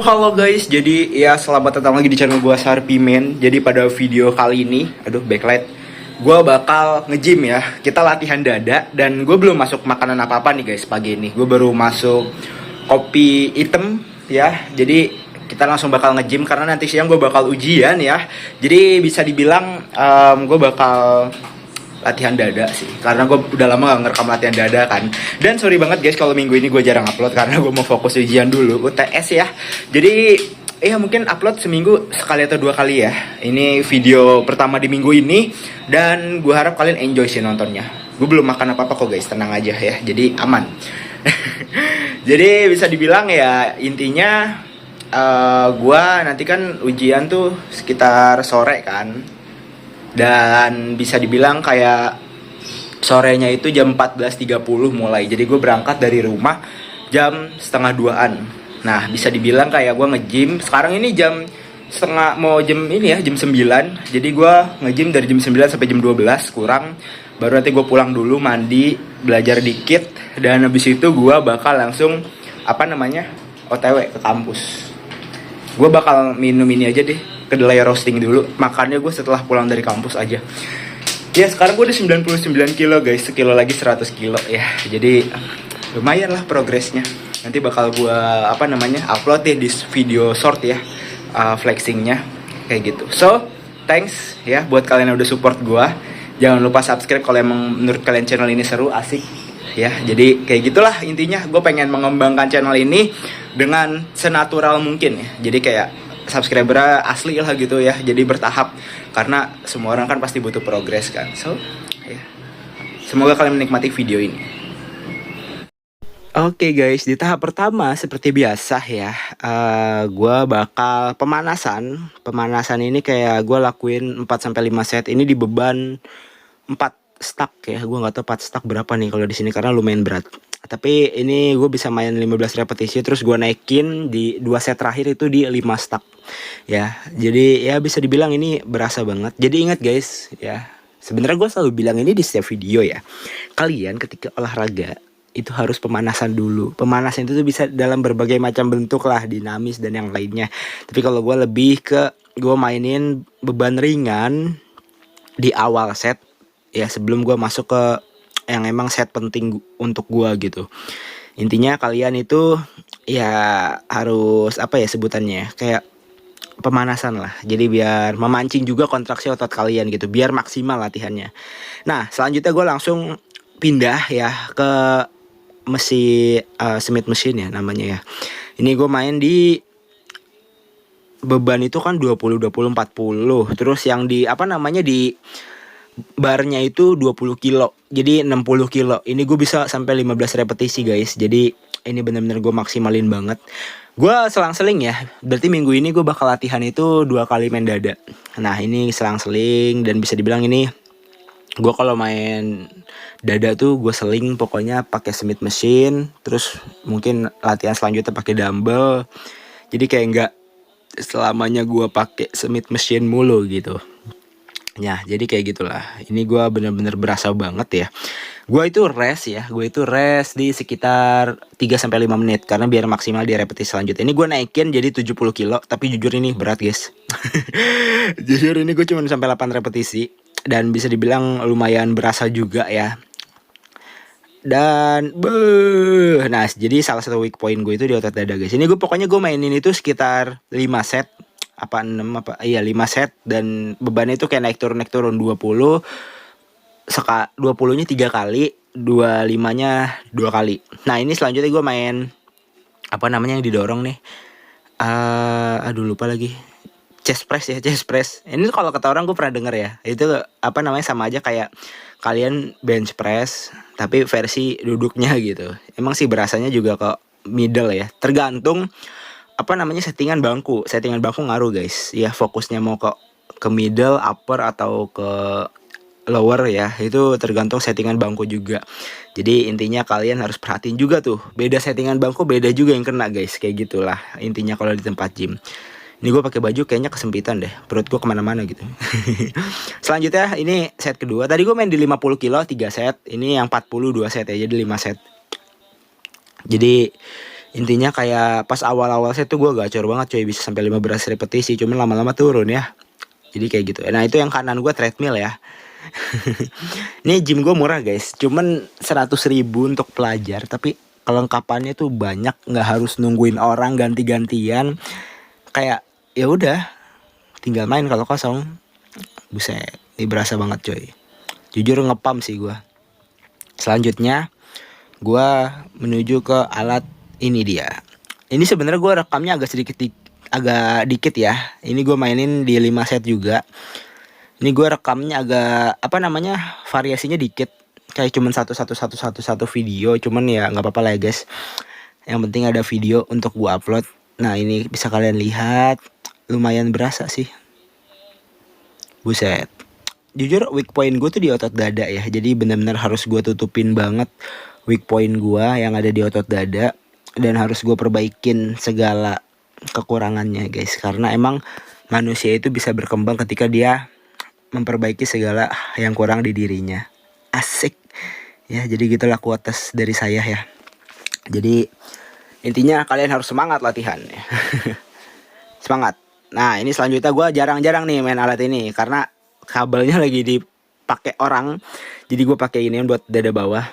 Halo guys, jadi ya selamat datang lagi di channel gue Sarpimen. Jadi pada video kali ini, backlight, gue bakal nge-gym ya. Kita latihan dada dan gue belum masuk makanan apa-apa nih guys pagi ini. Gue baru masuk kopi hitam ya. Jadi kita langsung bakal nge-gym karena nanti siang gue bakal ujian ya. Jadi bisa dibilang gue bakal latihan dada sih, karena gue udah lama gak ngerekam latihan dada kan. Dan sorry banget guys kalau minggu ini gue jarang upload karena gue mau fokus ujian dulu UTS ya. Jadi ya mungkin upload seminggu sekali atau dua kali ya. Ini video pertama di minggu ini dan gue harap kalian enjoy sih nontonnya. Gue belum makan apa-apa kok guys, tenang aja ya, jadi aman. Jadi bisa dibilang ya intinya gue nanti kan ujian tuh sekitar sore kan. Dan bisa dibilang kayak sorenya itu jam 14.30 mulai. Jadi gue berangkat dari rumah jam setengah 2-an. Nah bisa dibilang kayak gue nge-gym. Sekarang ini jam setengah, mau jam ini ya, jam 9. Jadi gue nge-gym dari jam 9 sampai jam 12 kurang. Baru nanti gue pulang dulu, mandi, belajar dikit. Dan habis itu gue bakal langsung OTW ke kampus. Gue bakal minum ini aja deh, kedelai roasting dulu. Makannya gue setelah pulang dari kampus aja. Ya sekarang gue udah 99 kilo guys. Sekilo lagi 100 kilo ya. Jadi lumayan lah progresnya. Nanti bakal gue upload deh di video short ya, flexingnya kayak gitu. So thanks ya buat kalian yang udah support gue. Jangan lupa subscribe kalau emang menurut kalian channel ini seru, asik ya. Jadi kayak gitulah intinya. Gue pengen mengembangkan channel ini dengan senatural mungkin ya. Jadi kayak subscriber asli lah gitu ya. Jadi bertahap, karena semua orang kan pasti butuh progres kan. So ya, semoga kalian menikmati video ini. Oke guys, di tahap pertama seperti biasa ya, gue bakal pemanasan. Pemanasan ini kayak gue lakuin 4-5 set. Ini di beban 4 stack ya. Gue gak tahu 4 stack berapa nih kalau di sini karena lumayan berat. Tapi ini gue bisa main 15 repetisi, terus gue naikin di 2 set terakhir itu di 5 stack ya. Jadi ya bisa dibilang ini berasa banget. Jadi ingat guys ya, sebenarnya gue selalu bilang ini di setiap video ya, kalian ketika olahraga itu harus pemanasan dulu. Pemanasan itu tuh bisa dalam berbagai macam bentuk lah, dinamis dan yang lainnya. Tapi kalau gue lebih ke gue mainin beban ringan di awal set ya, sebelum gue masuk ke yang emang set penting untuk gua gitu. Intinya kalian itu ya harus sebutannya kayak pemanasan lah. Jadi biar memancing juga kontraksi otot kalian gitu, biar maksimal latihannya. Nah selanjutnya gue langsung pindah ya ke Smith machine ya namanya ya. Ini gue main di beban itu kan 20 40. Terus yang di di barnya itu 20 kilo, jadi 60 kilo. Ini gue bisa sampai 15 repetisi guys. Jadi ini bener-bener gue maksimalin banget. Gue selang-seling ya, berarti minggu ini gue bakal latihan itu 2 kali main dada. Nah ini selang-seling, dan bisa dibilang ini gue kalau main dada tuh gue seling pokoknya pakai Smith machine. Terus mungkin latihan selanjutnya pakai dumbbell. Jadi kayak nggak selamanya gue pakai Smith machine mulu gitu. Ya jadi kayak gitulah. Ini gue bener-bener berasa banget ya. Gue itu rest di sekitar 3-5 menit, karena biar maksimal di repetisi selanjutnya. Ini gue naikin jadi 70 kilo. Tapi jujur ini berat guys. Jujur ini gue cuma sampai 8 repetisi. Dan bisa dibilang lumayan berasa juga ya. Dan nah jadi salah satu weak point gue itu di otot dada guys. Ini gue mainin itu sekitar 5 set 5 set, dan bebannya itu kayak naik turun 20 20-nya 3 kali, 25-nya 2 kali. Nah ini selanjutnya gue main yang didorong nih, lupa lagi, chest press. Ini kalau kata orang gue pernah denger ya, itu sama aja kayak kalian bench press tapi versi duduknya gitu. Emang sih berasanya juga kok middle ya, tergantung settingan bangku ngaruh guys ya. Fokusnya mau ke middle, upper atau ke lower ya, itu tergantung settingan bangku juga. Jadi intinya kalian harus perhatiin juga tuh, beda settingan bangku beda juga yang kena guys. Kayak gitulah intinya kalau di tempat gym. Ini gue pakai baju kayaknya kesempitan deh, perut gue kemana-mana gitu. Selanjutnya ini set kedua. Tadi gue main di 50 kilo 3 set, ini yang 40 2 set ya, jadi 5 set. Jadi Intinya kayak pas awal-awal saya tuh gue gacor banget coy, bisa sampai 15 repetisi, cuman lama-lama turun ya. Jadi kayak gitu. Nah itu yang kanan gue treadmill ya. Ini gym gue murah guys, cuman 100.000 untuk pelajar, tapi kelengkapannya tuh banyak, nggak harus nungguin orang ganti-gantian. Kayak ya udah, tinggal main kalau kosong. Buset, ini berasa banget coy. Jujur ngepam sih gue. Selanjutnya gue menuju ke alat ini dia. Ini sebenarnya gue rekamnya agak dikit ya. Ini gue mainin di 5 set juga. Ini gue rekamnya agak apa namanya, variasinya dikit. Kayak cuman satu video. Cuman ya nggak apa-apa lah ya guys. Yang penting ada video untuk gue upload. Nah ini bisa kalian lihat, lumayan berasa sih. Buset. Jujur weak point gue tuh di otot dada ya. Jadi benar-benar harus gue tutupin banget weak point gue yang ada di otot dada. Dan harus gue perbaikin segala kekurangannya guys. Karena emang manusia itu bisa berkembang ketika dia memperbaiki segala yang kurang di dirinya. Asik ya, jadi gitulah quotes dari saya ya. Jadi intinya kalian harus semangat latihan ya. Semangat. Nah ini selanjutnya gue jarang-jarang nih main alat ini karena kabelnya lagi dipakai orang, jadi gue pakai ini buat dada bawah.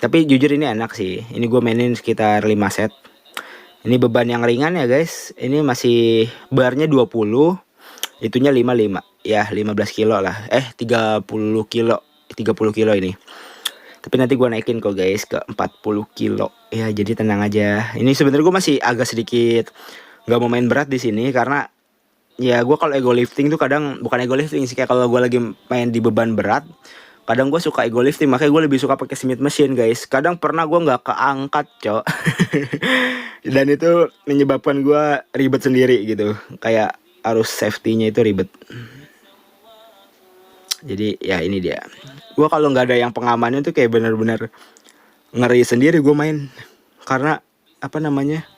Tapi jujur ini enak sih. Ini gue mainin sekitar 5 set. Ini beban yang ringan ya guys. Ini masih barnya 20, itunya 55. Ya 15 kilo lah. 30 kilo. 30 kilo ini. Tapi nanti gue naikin kok guys ke 40 kilo. Ya jadi tenang aja. Ini sebenarnya gue masih agak sedikit nggak mau main berat di sini karena ya gue kalau ego lifting tuh kadang, bukan ego lifting sih, kayak kalau gue lagi main di beban berat, kadang gue suka ego lifting, makanya gue lebih suka pakai Smith machine guys. Kadang pernah gue nggak keangkat cok. Dan itu menyebabkan gue ribet sendiri gitu. Kayak harus safety-nya itu ribet. Jadi ya ini dia. Gue kalau nggak ada yang pengamannya tuh kayak bener-bener ngeri sendiri gue main. Karena apa namanya,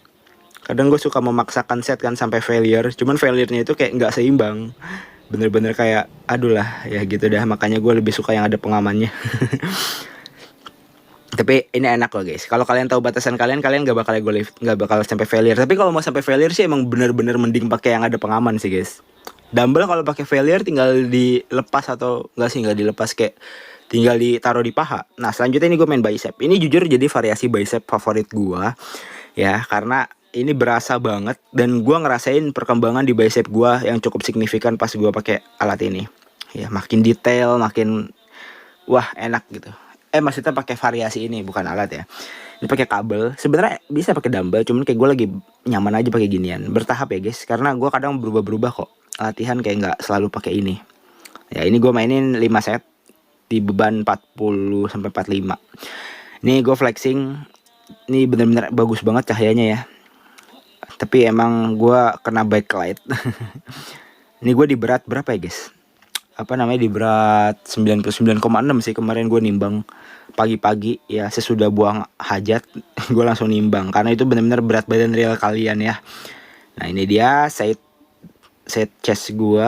kadang gue suka memaksakan set kan sampai failure. Cuman failure-nya itu kayak nggak seimbang. Bener-bener kayak aduh lah ya gitu dah. Makanya gue lebih suka yang ada pengamannya. Tapi ini enak loh guys. Kalau kalian tahu batasan kalian nggak bakal ego lift, nggak bakal sampai failure. Tapi kalau mau sampai failure sih emang bener-bener mending pakai yang ada pengaman sih guys. Dumbbell kalau pakai failure tinggal dilepas, atau enggak sih, nggak dilepas, kayak tinggal ditaruh di paha. Nah selanjutnya ini gue main bicep. Ini jujur jadi variasi bicep favorit gue ya, karena ini berasa banget dan gue ngerasain perkembangan di bicep gue yang cukup signifikan pas gue pakai alat ini. Ya makin detail, makin wah enak gitu. Maksudnya pakai variasi ini, bukan alat ya. Ini pakai kabel. Sebenarnya bisa pakai dumbbell, cuman kayak gue lagi nyaman aja pakai ginian. Bertahap ya guys, karena gue kadang berubah-berubah kok. Latihan kayak nggak selalu pakai ini. Ya ini gue mainin 5 set di beban 40 sampai 45. Ini gue flexing. Ini bener-bener bagus banget cahayanya ya. Tapi emang gue kena backlight. Ini gue di berat berapa ya guys? Apa namanya, di berat 99,6 sih kemarin gue nimbang pagi-pagi ya, sesudah buang hajat. Gue langsung nimbang karena itu benar-benar berat badan real kalian ya. Nah ini dia set chest gue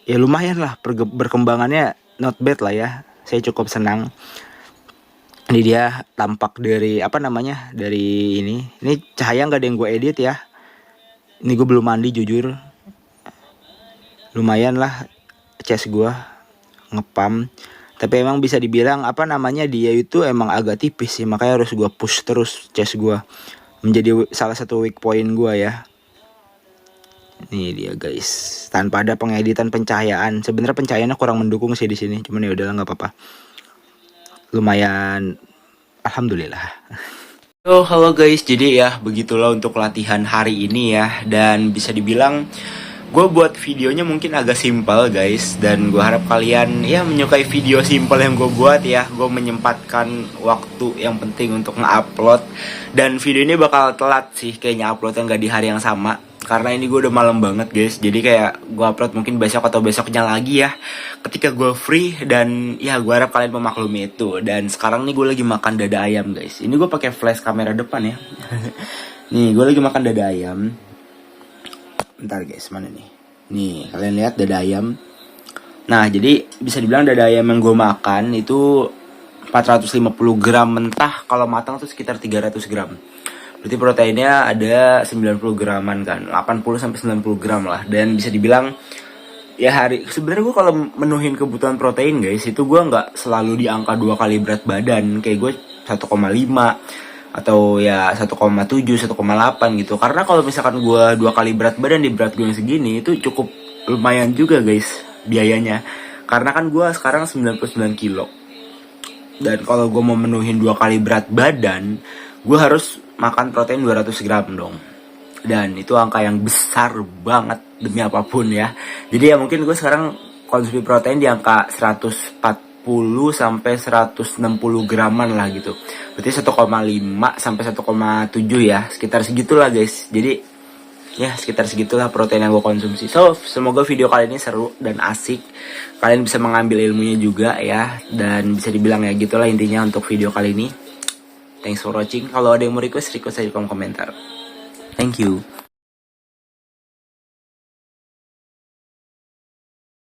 ya, lumayan lah berkembangannya, not bad lah ya. Saya cukup senang. Ini dia tampak dari apa namanya, dari ini cahaya nggak ada yang gue edit ya. Ini gue belum mandi jujur. Lumayan lah chest gue ngepam. Tapi emang bisa dibilang apa namanya, dia itu emang agak tipis sih, makanya harus gue push terus chest gue. Menjadi salah satu weak point gue ya. Ini dia guys, tanpa ada pengeditan pencahayaan. Sebenarnya pencahayaannya kurang mendukung sih di sini, cuman ya udahlah nggak apa-apa. Lumayan, alhamdulillah. Halo guys, jadi ya begitulah untuk latihan hari ini ya. Dan bisa dibilang gue buat videonya mungkin agak simpel guys, dan gue harap kalian ya menyukai video simpel yang gue buat ya. Gue menyempatkan waktu yang penting untuk nge-upload, dan video ini bakal telat sih kayaknya uploadnya, nggak di hari yang sama karena ini gue udah malam banget guys. Jadi kayak gue upload mungkin besok atau besoknya lagi ya, ketika gue free. Dan ya gue harap kalian memaklumi itu. Dan sekarang nih gue lagi makan dada ayam guys. Ini gue pakai flash kamera depan ya. Nih gue lagi makan dada ayam. Bentar guys, mana nih? Nih kalian lihat dada ayam. Nah jadi bisa dibilang dada ayam yang gue makan itu 450 gram mentah. Kalau matang tuh sekitar 300 gram. Berarti proteinnya ada 90 graman kan, 80 sampai 90 gram lah. Dan bisa dibilang ya sebenarnya gue kalau menuhin kebutuhan protein guys, itu gue nggak selalu di angka 2 kali berat badan. Kayak gue 1,5 atau ya 1,7, 1,8 gitu. Karena kalau misalkan gue 2 kali berat badan di berat gue yang segini, itu cukup lumayan juga guys biayanya. Karena kan gue sekarang 99 kilo. Dan kalau gue mau menuhin 2 kali berat badan, gue harus makan protein 200 gram dong. Dan itu angka yang besar banget demi apapun ya. Jadi ya mungkin gue sekarang konsumsi protein di angka 140 sampai 160 graman lah gitu. Berarti 1,5 sampai 1,7 ya. Sekitar segitulah guys. Jadi ya sekitar segitulah protein yang gue konsumsi. So semoga video kali ini seru dan asik. Kalian bisa mengambil ilmunya juga ya. Dan bisa dibilang ya gitulah intinya untuk video kali ini. Thanks for watching. Kalau ada yang mau request aja di kolom komentar. Thank you.